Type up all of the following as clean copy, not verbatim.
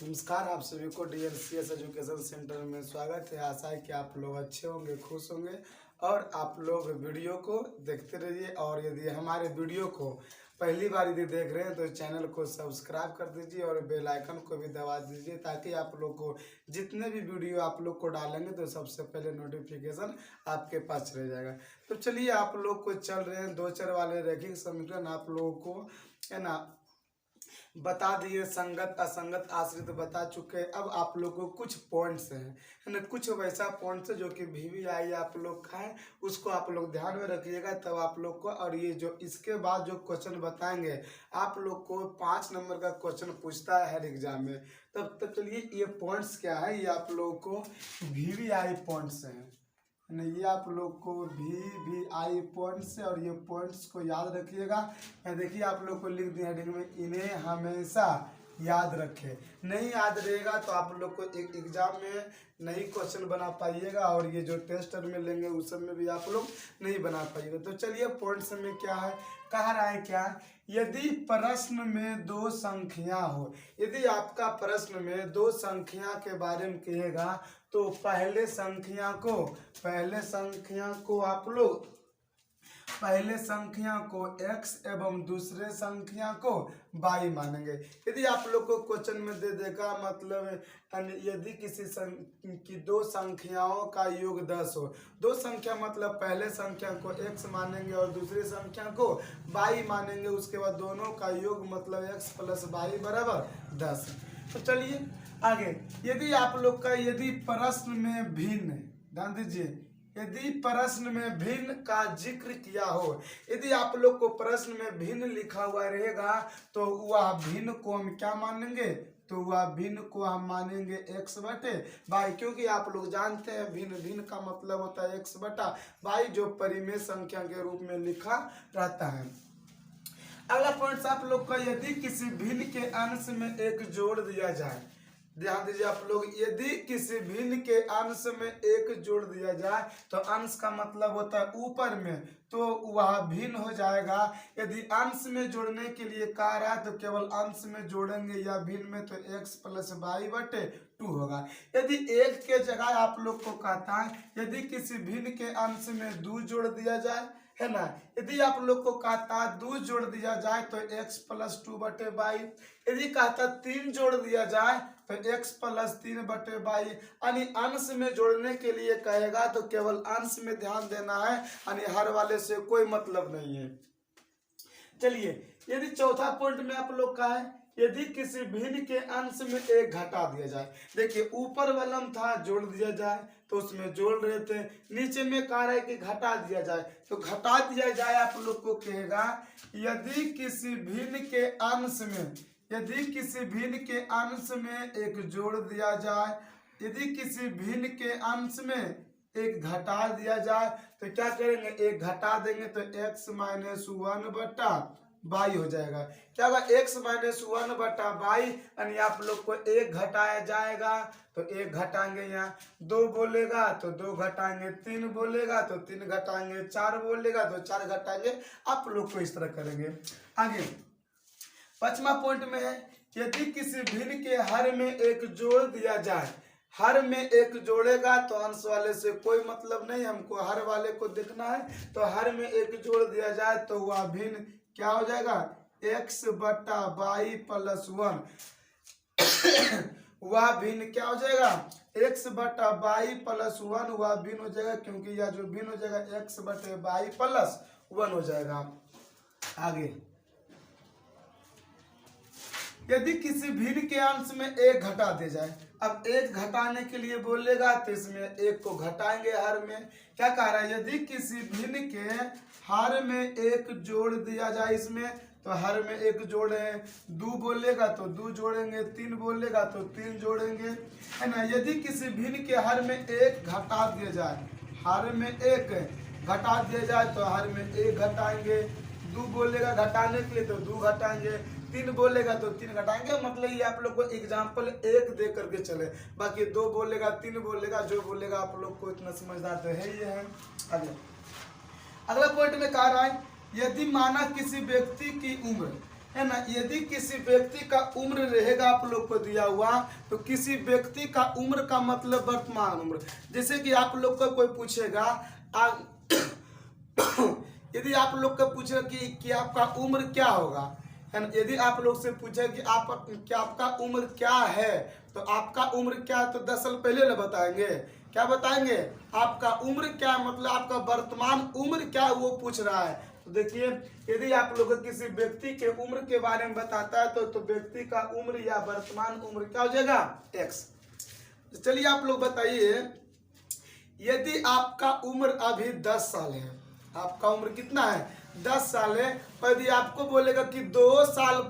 नमस्कार, आप सभी को DLCS एजुकेशन सेंटर में स्वागत है। आशा है कि आप लोग अच्छे होंगे, खुश होंगे और आप लोग वीडियो को देखते रहिए। और यदि हमारे वीडियो को पहली बार यदि देख रहे हैं तो चैनल को सब्सक्राइब कर दीजिए और बेल आइकन को भी दबा दीजिए, ताकि आप लोग को जितने भी वीडियो आप लोग को डालेंगे तो सबसे पहले नोटिफिकेशन आपके पास रह जाएगा। तो चलिए, आप लोग को चल रहे हैं 2 चर वाले रैखिक समीकरण आप लोगों को है ना बता दिए, संगत असंगत आश्रित बता चुके हैं। अब आप लोग को कुछ पॉइंट्स हैं, है ना, कुछ वैसा पॉइंट्स है जो कि VVI आप लोग का है, उसको आप लोग ध्यान में रखिएगा तब आप लोग को। और ये जो इसके बाद जो क्वेश्चन बताएंगे आप लोग को 5 नंबर का क्वेश्चन पूछता है हर एग्जाम में। तब तक चलिए, ये पॉइंट्स क्या है, ये आप लोग को VVI पॉइंट्स हैं, ये आप लोग को VVI पॉइंट्स है। और ये पॉइंट्स को याद रखिएगा। मैं देखिए आप लोग को लिख दिया हेडिंग में, इन्हें हमेशा याद रखें। नहीं याद रहेगा तो आप लोग को एक एग्जाम में नहीं क्वेश्चन बना पाइएगा, और ये जो टेस्ट में लेंगे उस सब में भी आप लोग नहीं बना पाइएगा। तो चलिए, पॉइंट्स में क्या है, कह रहा है क्या, यदि प्रश्न में 2 संख्या हो, यदि आपका प्रश्न में 2 संख्या के बारे में कहेगा तो पहले संख्या को x एवं दूसरे संख्या को y मानेंगे। यदि आप लोग को क्वेश्चन में दे देगा, मतलब यदि किसी की 2 संख्याओं का योग 10 हो, 2 संख्या मतलब पहले संख्या को x मानेंगे और दूसरी संख्या को y मानेंगे, उसके बाद दोनों का योग मतलब x + y बराबर 10। तो चलिए आगे, यदि आप लोग का यदि प्रश्न में भिन्न, ध्यान दीजिए, यदि प्रश्न में भिन्न का जिक्र किया हो, यदि आप लोग को प्रश्न में भिन्न लिखा हुआ रहेगा तो वह भिन्न को हम क्या मानेंगे, तो वह भिन्न को हम मानेंगे x/y, क्योंकि आप लोग जानते हैं भिन्न का मतलब होता है x/y, जो परिमेय संख्या के रूप में लिखा रहता है। अगला पॉइंट आप लोग का, यदि किसी भिन्न के अंश में 1 जोड़ दिया जाए, ध्यान दीजिए आप लोग, यदि किसी भिन्न के अंश में 1 जोड़ दिया जाए तो अंश का मतलब होता है ऊपर में, तो वह भिन्न हो जाएगा। यदि अंश में जोड़ने के लिए कह रहा है तो केवल अंश में जोड़ेंगे या भिन्न में, तो x + y/2 होगा। यदि 1 के जगह आप लोग को कहता है यदि किसी भिन्न के अंश में 2 जोड़ दिया जाए, है ना, यदि आप लोग को कहता 2 जोड़ दिया जाए तो x + 2/y, यदि कहता 3 जोड़ दिया जाए तो x + 3/y, यानी अंश में जोड़ने के लिए कहेगा तो केवल अंश में ध्यान देना है, यानी हर वाले से कोई मतलब नहीं है। चलिए, यदि चौथा पॉइंट में आप लोग का है, यदि किसी भिन्न के अंश में 1 घटा दिया जाए, देखिए ऊपर वाला था जोड़ दिया जाए तो उसमें जोड़ रहे थे, नीचे में कह रहा है कि घटा दिया जाए, तो घटा दिया जाए आप लोग को कहेगा, यदि किसी भिन्न के अंश में 1 जोड़ दिया जाए, यदि किसी भिन्न के अंश में 1 घटा दिया जाए तो क्या करेंगे, 1 घटा देंगे तो x - 1/y हो जाएगा। क्या होगा, x - 1/y, यानी आप लोग को 1 घटाया जाएगा तो 1 घटाएंगे, यहाँ 2 बोलेगा तो 2 घटाएंगे, 3 बोलेगा तो 3 घटाएंगे, 4 बोलेगा तो 4 घटाएंगे, आप लोग को इस तरह करेंगे। आगे 5वां पॉइंट में है, यदि किसी भिन्न के हर में 1 जोड़ दिया जाए, हर में 1 जोड़ेगा तो अंश वाले से कोई मतलब नहीं, हमको हर वाले को देखना है, तो हर में 1 जोड़ दिया जाए तो वह भिन्न क्या हो जाएगा, x/y + 1 वह भिन्न क्या हो जाएगा, x/y + 1 वह भिन्न हो जाएगा, क्योंकि यह जो भिन्न हो जाएगा x/y + 1 हो जाएगा। आगे, यदि किसी भिन्न के अंश में 1 घटा दिया जाए, अब 1 घटाने के लिए बोलेगा तो इसमें 1 को घटाएंगे हर में। क्या कह रहा है, यदि किसी भिन्न के हर में 1 जोड़ दिया जाए, इसमें तो हर में 1 जोड़े, 2 बोलेगा तो 2 जोड़ेंगे, 3 बोलेगा तो 3 जोड़ेंगे, है ना। यदि किसी भिन्न के हर में 1 घटा दिया जाए, हर में 1 घटा दिया जाए तो हर में 1 घटाएंगे, 2 बोलेगा घटाने के लिए तो 2 घटाएंगे, 3 बोलेगा तो 3 घटाएंगे। मतलब ये आप लोग को एग्जाम्पल 1 दे करके चले, बाकी 2 बोलेगा 3 बोलेगा, जो बोलेगा आप लोग को इतना समझदार तो है ही है। अगला पॉइंट में कह रहा है, यदि माना किसी व्यक्ति की उम्र है ना। यदि किसी व्यक्ति का उम्र रहेगा आप लोग को दिया हुआ, तो किसी व्यक्ति का उम्र का मतलब वर्तमान उम्र। जैसे कि आप लोग को कोई पूछेगा यदि आप लोग को पूछेगा कि आपका उम्र क्या होगा, है ना। यदि आप लोग से पूछे कि आपका उम्र क्या है, तो आपका उम्र क्या है, तो 10 साल पहले ना बताएंगे। क्या बताएंगे? आपका उम्र क्या, मतलब आपका वर्तमान उम्र क्या, वो पूछ रहा है। तो देखिए, यदि आप लोग किसी व्यक्ति के उम्र के बारे में बताता है, तो व्यक्ति का उम्र या वर्तमान उम्र क्या हो जाएगा? x। चलिए आप लोग बताइए, यदि आपका उम्र अभी 10 साल है, आपका उम्र कितना है? 10 साल है। और यदि आपको बोलेगा कि 2 साल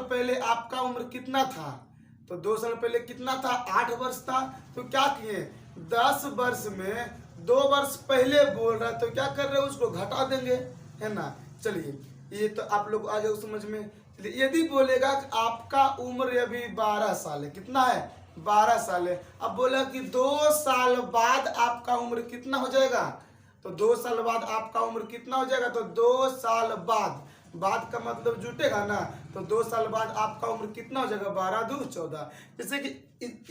पहले आपका उम्र कितना था, तो 2 साल पहले कितना था? 8 वर्ष था। तो क्या किए? 10 वर्ष में 2 वर्ष पहले बोल रहा है, तो क्या कर रहे हैं? उसको घटा देंगे, है ना। चलिए, ये तो आप लोग आ जाओ समझ में। यदि बोलेगा कि आपका उम्र अभी 12 साल है, कितना है? 12 साल है। अब बोला कि 2 साल बाद आपका उम्र कितना हो जाएगा, तो 2 साल बाद आपका उम्र कितना हो जाएगा, तो 2 साल बाद का मतलब जुटेगा ना, तो 2 साल बाद आपका उम्र कितना हो जाएगा? 12 दूर 14। जैसे कि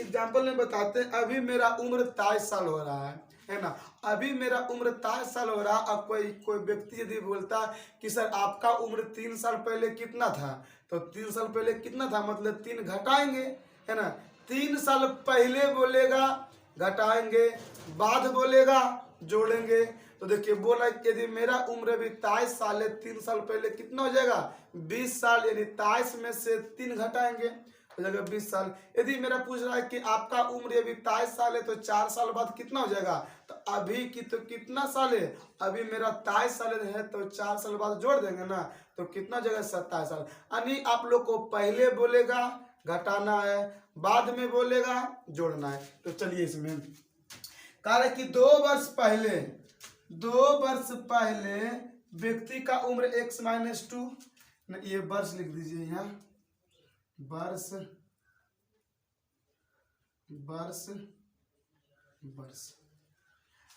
एग्जाम्पल में बताते हैं, अभी मेरा उम्र 23 साल हो रहा है ना। अभी मेरा उम्र 23 साल हो रहा। अब कोई व्यक्ति यदि बोलता कि सर आपका उम्र 3 साल पहले कितना था, तो 3 साल पहले कितना था मतलब 3 घटाएंगे, है ना। 3 साल पहले बोलेगा घटाएंगे, बाद बोलेगा जोड़ेंगे। तो देखिए बोला यदि मेरा उम्र अभी 23 साल है, 3 साल पहले कितना हो जाएगा? 20 साल, यानी 23 में से 3 घटाएंगे, हो जाएगा 20 साल। यदि मेरा पूछ रहा है कि आपका उम्र अभी 23 साल है, तो 4 साल बाद कितना हो जाएगा? तो अभी की तो कितना साल है? अभी मेरा 23 साल है, तो 4 साल बाद जोड़ देंगे ना, तो कितना हो जाएगा? 27 साल। यानी आप लोग को पहले बोलेगा घटाना है, बाद में बोलेगा जोड़ना है। तो चलिए इसमें कहा है कि 2 वर्ष पहले व्यक्ति का उम्र x-2, ये वर्ष लिख दीजिए यहाँ, वर्ष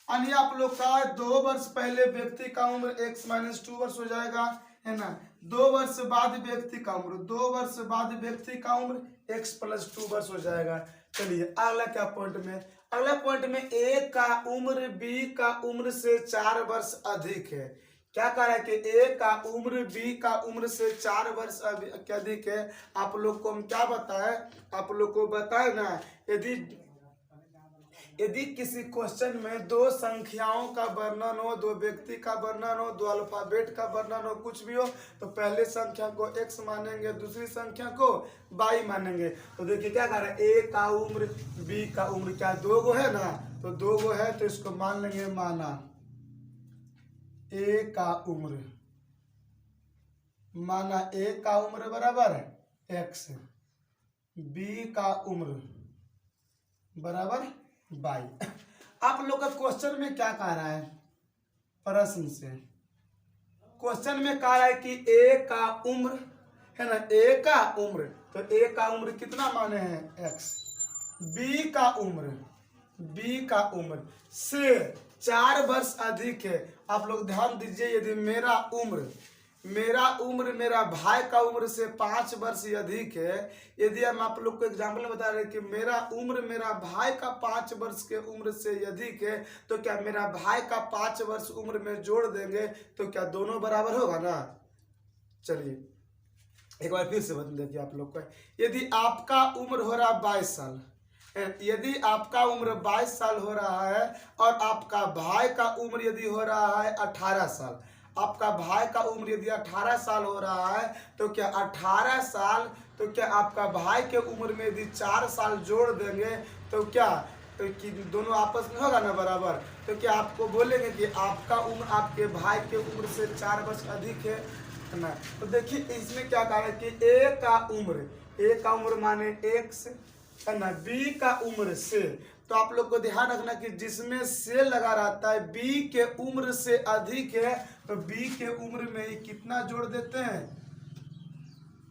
यानी आप लोग का 2 वर्ष पहले व्यक्ति का उम्र x-2 वर्ष हो जाएगा, है ना। 2 वर्ष बाद व्यक्ति का उम्र x+2 वर्ष हो जाएगा। चलिए अगला क्या पॉइंट में, अगला पॉइंट में a का उम्र b का उम्र से 4 वर्ष अधिक है। क्या कह रहा है कि a का उम्र b का उम्र से 4 वर्ष अधिक है। आप लोग को हम क्या बताएं, आप लोग को बताए ना, यदि किसी क्वेश्चन में 2 संख्याओं का वर्णन हो, 2 व्यक्ति का वर्णन हो, 2 अल्फाबेट का वर्णन हो, कुछ भी हो, तो पहले संख्या को x मानेंगे, दूसरी संख्या को y मानेंगे। तो देखिए क्या कर रहा है, a का उम्र b का उम्र क्या 2 गो है ना, तो 2 गो है, तो इसको मान लेंगे, माना a का उम्र बराबर x, b का उम्र बराबर बाई। आप लोग का क्वेश्चन में क्या कह रहा है, प्रश्न से क्वेश्चन में कह रहा है कि a का उम्र है ना, a का उम्र, तो a का उम्र कितना माने हैं x, b का उम्र से 4 वर्ष अधिक है। आप लोग ध्यान दीजिए, यदि मेरा उम्र मेरा भाई का उम्र से 5 वर्ष अधिक है, यदि हम आप लोग को एग्जाम्पल में बता रहे हैं कि मेरा उम्र मेरा भाई का 5 वर्ष के उम्र से अधिक है, तो क्या मेरा भाई का 5 वर्ष उम्र में जोड़ देंगे तो क्या दोनों बराबर होगा ना। चलिए एक बार फिर से बता देखिए आप लोग को, यदि आपका उम्र हो रहा 22 साल, यदि आपका उम्र 22 साल हो रहा है और आपका भाई का उम्र यदि हो रहा है 18 साल, आपका भाई का उम्र यदि 18 साल हो रहा है, तो क्या 18 साल, तो क्या आपका भाई के उम्र में यदि 4 साल जोड़ देंगे तो क्या कि दोनों आपस में होगा ना बराबर। तो क्या आपको बोलेंगे कि आपका उम्र आपके भाई के उम्र से 4 वर्ष अधिक है ना। तो देखिए इसमें क्या कहा है कि a का उम्र माने x है ना, b का उम्र से, तो आप लोग को ध्यान रखना कि जिसमें से लगा रहता है b के उम्र से अधिक है, तो b के उम्र में ही कितना जोड़ देते हैं,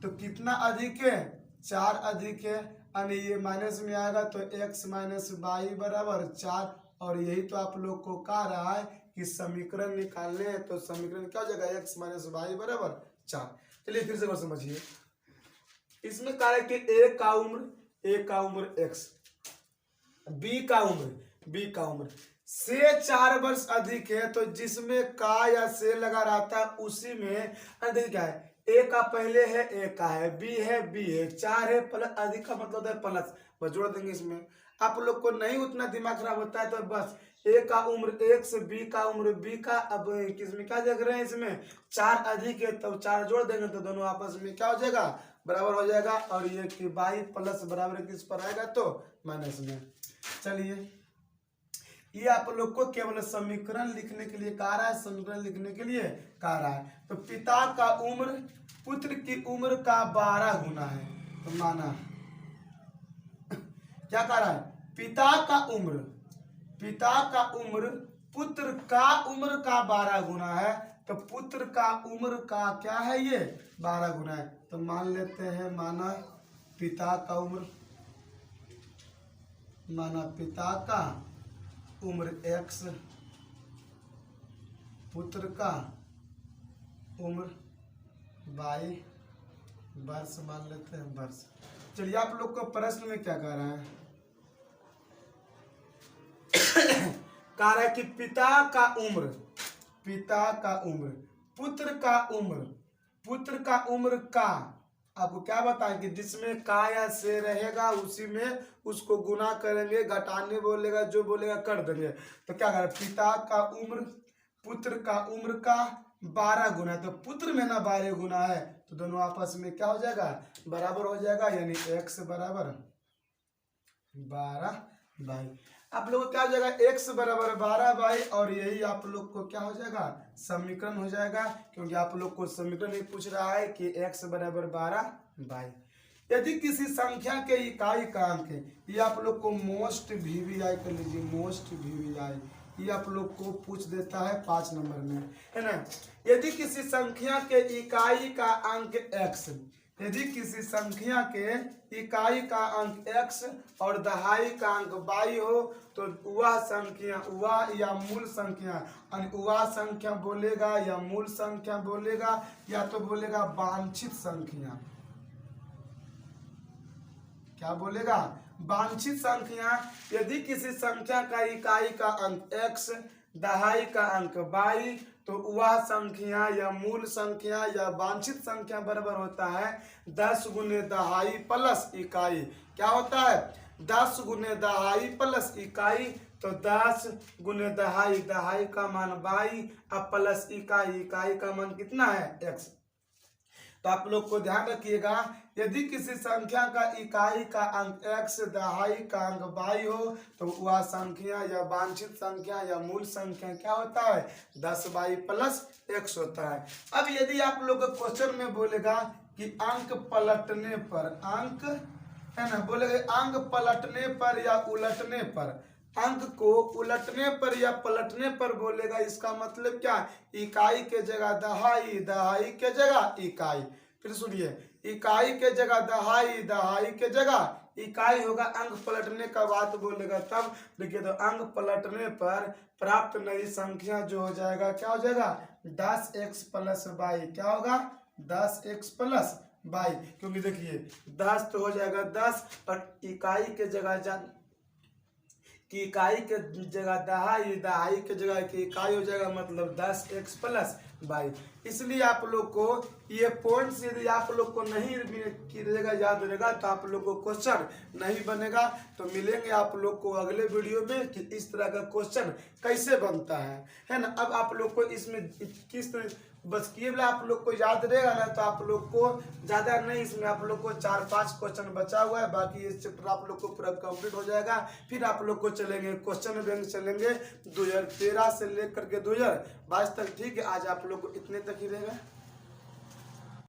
तो कितना अधिक है, 4 अधिक है, यानी ये माइनस में आएगा, तो x माइनस वाई बराबर 4। और यही तो आप लोग को कह रहा है कि समीकरण निकालने हैं, तो समीकरण क्या हो जाएगा, x माइनस वाई बराबर 4। चलिए फिर से और समझिए। इसमें कहा है कि ए का उम्र x, बी का उम्र से 4 वर्ष अधिक है, तो जिसमें का या से लगा रहता है उसी में अधिक क्या है, ए का पहले है ए का है, बी है 4 है, प्लस अधिक का मतलब है प्लस, बस जोड़ देंगे इसमें। आप लोग को नहीं उतना दिमाग खराब होता है तो बस ए का उम्र x, बी का उम्र b का, अब किसमें क्या देख रहे हैं, इसमें 4 अधिक है तो 4 जोड़ देंगे तो दोनों आपस में क्या हो जाएगा, बराबर हो जाएगा। और ये कि बाई प्लस बराबर किस पर आएगा, तो माइनस में। चलिए ये आप लोग को केवल समीकरण लिखने के लिए कह रहा है, समीकरण लिखने के लिए कह रहा है। तो पिता का उम्र पुत्र की उम्र का 12 गुना है, तो माना क्या कह रहा है, पिता का उम्र पुत्र का उम्र का 12 गुना है, तो पुत्र का उम्र का क्या है, ये 12 गुना है। तो मान लेते हैं, माना पिता का उम्र x, पुत्र का उम्र y वर्ष मान लेते हैं, वर्ष। चलिए आप लोग को प्रश्न में क्या कह रहा है, कह रहा है कि पिता का उम्र, पुत्र का उम्र का, आपको क्या बताएं कि जिसमें का या से रहेगा उसी में उसको गुना करेंगे, घटाने बोलेगा जो बोलेगा कर देंगे। तो क्या करें, पिता का उम्र पुत्र का उम्र का 12 गुना, तो पुत्र में ना 12 गुना है तो दोनों आपस में क्या हो जाएगा, बराबर हो जाएगा, यानी x बराबर 12 बाई, आप लोग को क्या हो जाएगा, x बराबर 12 बाई, और यही आप लोग को क्या हो जाएगा, समीकरण हो जाएगा, क्योंकि आप लोग को समीकरण ही पूछ रहा है कि x बराबर 12 बाई। यदि किसी संख्या के इकाई का अंक है, ये आप लोग को मोस्ट VVI कर लीजिए, मोस्ट VVI ये आप लोग को पूछ देता है 5 नंबर में, है ना। यदि किसी संख्या के इकाई का अंक x, यदि किसी संख्या के इकाई का अंक x और दहाई का अंक y हो, तो वह संख्या, वह या मूल संख्या, वह संख्या बोलेगा या मूल संख्या बोलेगा या तो बोलेगा वांछित संख्या, क्या बोलेगा, वांछित संख्या। यदि किसी संख्या का इकाई का अंक x, दहाई का अंक y, तो वह संख्या या मूल संख्या या वांछित संख्या बराबर होता है 10 गुने दहाई प्लस इकाई। क्या होता है, 10 गुने दहाई प्लस इकाई, तो 10 गुने दहाई, दहाई का मान y, अब प्लस इकाई, इकाई का मान कितना है, x। तो आप लोग को ध्यान रखिएगा, यदि किसी संख्या का इकाई का अंक x, दहाई का अंक y हो, तो वह संख्या या वांछित संख्या या मूल संख्या क्या होता है, 10y प्लस x होता है। अब यदि आप लोग क्वेश्चन में बोलेगा कि अंक पलटने पर, अंक है ना, बोलेगा अंक पलटने पर या उलटने पर, अंक को उलटने पर या पलटने पर बोलेगा, इसका मतलब क्या, इकाई के जगह दहाई, दहाई के जगह इकाई। फिर सुनिए, इकाई के जगह दहाई, दहाई के जगह इकाई होगा, अंक पलटने का बात बोलेगा तब। देखिए तो अंक पलटने पर प्राप्त नई संख्या जो हो जाएगा, क्या हो जाएगा, 10x प्लस y, क्या होगा, 10x प्लस y, क्योंकि देखिए 10 तो हो जाएगा 10 और इकाई के जगह कि इकाई के जगह दहाई, दहाई के जगह की इकाई हो जाएगा, मतलब 10x प्लस y। इसलिए आप लोग को ये पॉइंट्स यदि आप लोग को नहीं रहेगा, याद रहेगा, तो आप लोग को क्वेश्चन नहीं बनेगा। तो मिलेंगे आप लोग को अगले वीडियो में कि इस तरह का क्वेश्चन कैसे बनता है ना। अब आप लोग को इसमें किस बस केवल आप लोग को याद रहेगा ना, तो आप लोग को ज़्यादा नहीं, इसमें आप लोग को 4-5 क्वेश्चन बचा हुआ है, बाकी इस चैप्टर आप लोग को पूरा कंप्लीट हो जाएगा। फिर आप लोग को चलेंगे क्वेश्चन बैंक, चलेंगे 2013 से लेकर के 2022 तक। ठीक है, आज आप लोग को इतने तक ही रहेगा।